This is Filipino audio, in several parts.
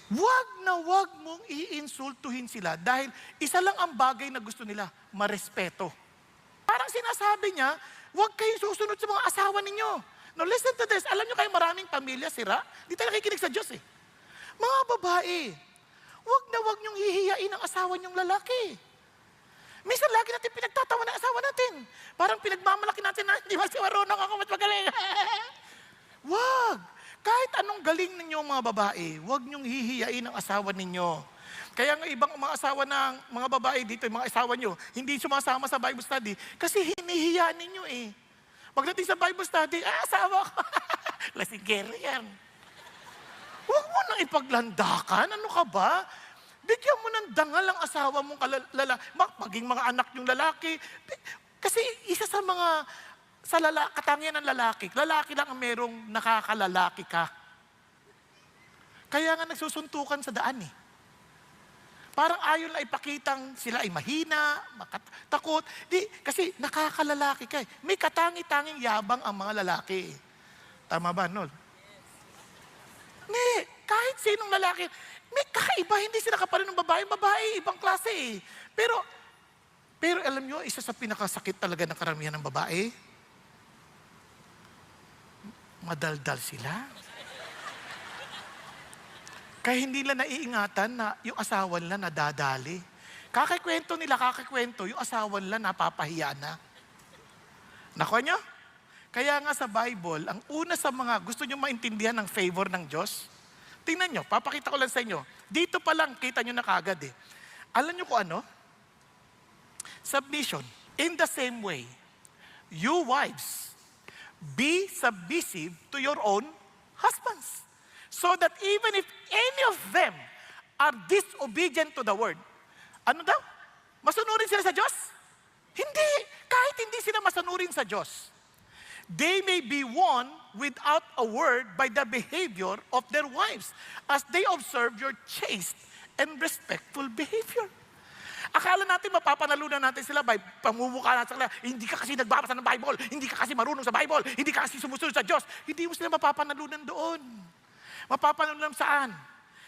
wag mong iinsultuhin sila dahil isa lang ang bagay na gusto nila, marespeto. Parang sinasabi niya, wag kayong susunod sa mga asawa ninyo. Now listen to this, alam niyo kayo maraming pamilya sira, di tayo nakikinig sa Diyos eh. Mga babae, wag na wag niyong hihiyain ang asawa niyong lalaki. Minsan lagi natin pinagtatawa ng asawa natin. Parang pinagmamalaki natin na hindi mas marunong ako mas magaling. Wag! Kahit anong galing ninyo mga babae, wag niyong hihiyain ang asawa ninyo. Kaya nga ibang mga asawa ng mga babae dito, yung mga asawa nyo, hindi sumasama sa Bible study kasi hinihiya ninyo eh. Pagdating sa Bible study, asawa ko. Lasinggero yan. Huwag mo nang ipaglandakan. Ano ka ba? Bigyan mo ng dangal ang asawa mong maging mga anak yung lalaki. Kasi isa sa mga katangian ng lalaki lang ang merong nakakalalaki ka. Kaya nga nagsusuntukan sa daan eh. Parang ayaw na ipakitang sila ay mahina, takot. Kasi nakakalalaki ka eh. May katangi-tanging yabang ang mga lalaki. Tama ba, Nol? Kahit sinong lalaki, may kakaiba, hindi sila kaparin ng babae. Babae, ibang klase eh. Pero alam nyo, isa sa pinakasakit talaga ng karamihan ng babae, madaldal sila. Kaya hindi nila naiingatan na yung asawa nila nadadali. Kakakwento, yung asawa nila napapahiya na. Nakuha nyo? Kaya nga sa Bible, ang una sa mga gusto nyo maintindihan ng favor ng Diyos, tingnan nyo, papakita ko lang sa inyo. Dito pa lang, kita nyo na kagad eh. Alam nyo kung ano? Submission. In the same way, you wives, be submissive to your own husbands. So that even if any of them are disobedient to the word, ano daw? Masunurin sila sa Diyos? Hindi. Kahit hindi sila masunurin sa Diyos, they may be won without a word by the behavior of their wives as they observe your chaste and respectful behavior. Akala natin mapapanalunan natin sila by pamumukha natin sa kanila, hindi ka kasi nagbabasa ng Bible, hindi ka kasi marunong sa Bible, hindi ka kasi sumusunod sa Diyos. Hindi mo sila mapapanalunan doon. Mapapanalunan saan?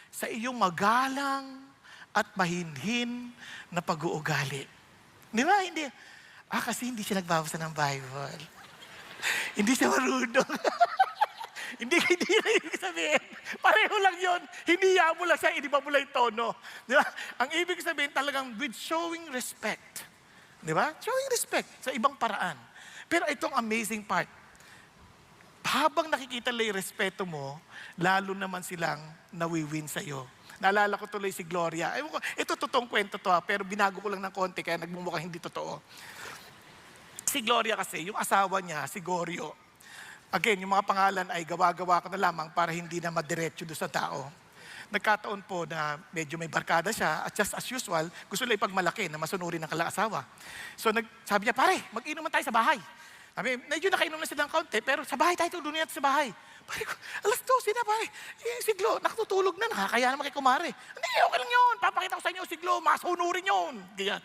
Sa iyong magalang at mahinhin na pag-uugali. Di ba? Hindi. Kasi hindi siya nagbabasa ng Bible. Hindi siya marunong. Hindi na ibig sabihin. Pareho lang yun. Hiniya mo lang siya, iniba mo lang yung tono. Di ba? Ang ibig sabihin talagang with showing respect. Di ba? Showing respect sa ibang paraan. Pero itong amazing part, habang nakikita nila yung respeto mo, lalo naman silang nawiwin sa'yo. Naalala ko tuloy si Gloria. Ito totoong kwento to pero binago ko lang ng konti kaya nagmumukhang hindi totoo. Si Gloria kasi, yung asawa niya, si Gorio. Again, yung mga pangalan ay gawa-gawa ko na lamang para hindi na madiretso doon sa tao. Nagkataon po na medyo may barkada siya at just as usual, gusto nila ipagmalaki na masunurin ng kala-asawa. So sabi niya, pare, mag-inom tayo sa bahay. Medyo nakainom na silang kaunti, pero sa bahay tayo, tulungan natin sa bahay. Pare ko, alas 12 na pare. Si Glo, nakatutulog na, nakakaya naman kay Kumare. Hindi, okay lang yun. Papakita ko sa inyo si Glo, masunurin yun. Ganyan.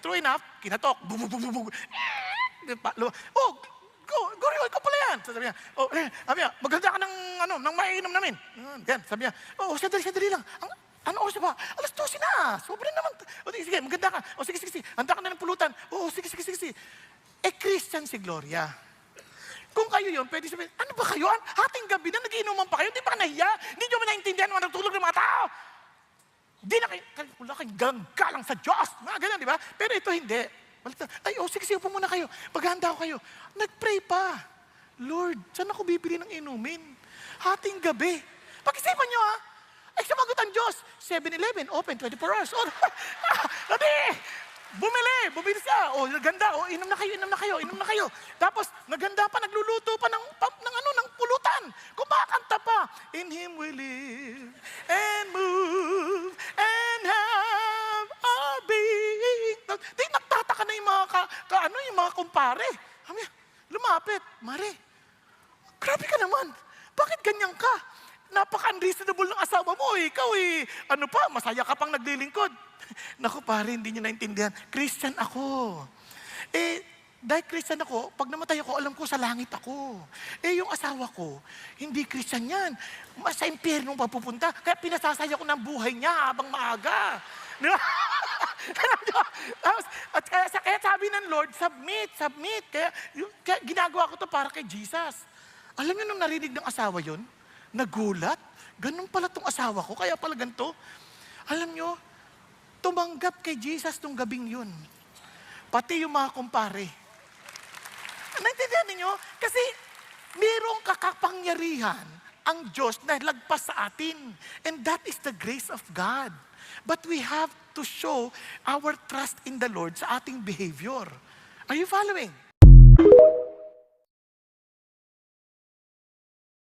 True enough, kinatok. Bum. Oh, Gorio, ikaw pala yan. Sabi niya, maganda ka ng maiinom namin. Yan, sabi niya, sadali lang. Ano oras ba? Alas 12 na. Sobrang naman. Sige, maganda ka. Sige. Handa ka na ng pulutan. Sige. Christian si Gloria. Kung kayo yun, pwede sabihin, ano ba kayo? Hating gabi na, nagiinuman pa kayo, di ba nahiya? Hindi nyo ba naintindihan naman natulog ng mga tao? Di na kayo, wala kayong galang sa Diyos. Mga ganyan, di ba? Pero ito hindi. Sige, upo muna kayo. Maghahanda ko kayo. Nag-pray pa. Lord, saan ako bibili ng inumin? Hating gabi. Pag-isipan nyo sumagot ang Diyos. 7-Eleven, open 24 hours. Bumili siya. Naganda. Inom na kayo. Tapos, naganda pa, nagluluto pa ng pulutan. Kumakanta pa. In Him we live and move and have our being. Di nagtataka na yung mga kumpare. Lumapit. Mare, grabe ka naman. Bakit ganyan ka? Napaka-unreasonable ng asawa mo. Ikaw masaya ka pang naglilingkod. Naku pare, hindi niyo naintindihan. Christian ako. dahil Christian ako, pag namatay ako, alam ko sa langit ako. Eh, yung asawa ko, hindi Christian yan. Sa impyerno papupunta. Kaya pinasasaya ko ng buhay niya habang maaga. Di ba? kaya sabi ng Lord, submit. Kaya ginagawa ko to para kay Jesus. Alam niyo nung narinig ng asawa yon, nagulat. Ganun pala tong asawa ko, kaya pala ganito. Alam niyo, tumanggap kay Jesus nung gabing yun. Pati yung mga kumpare. Naintindihan ninyo? Kasi mayroong kakapangyarihan ang Diyos na lagpas sa atin. And that is the grace of God. But we have to show our trust in the Lord sa ating behavior. Are you following?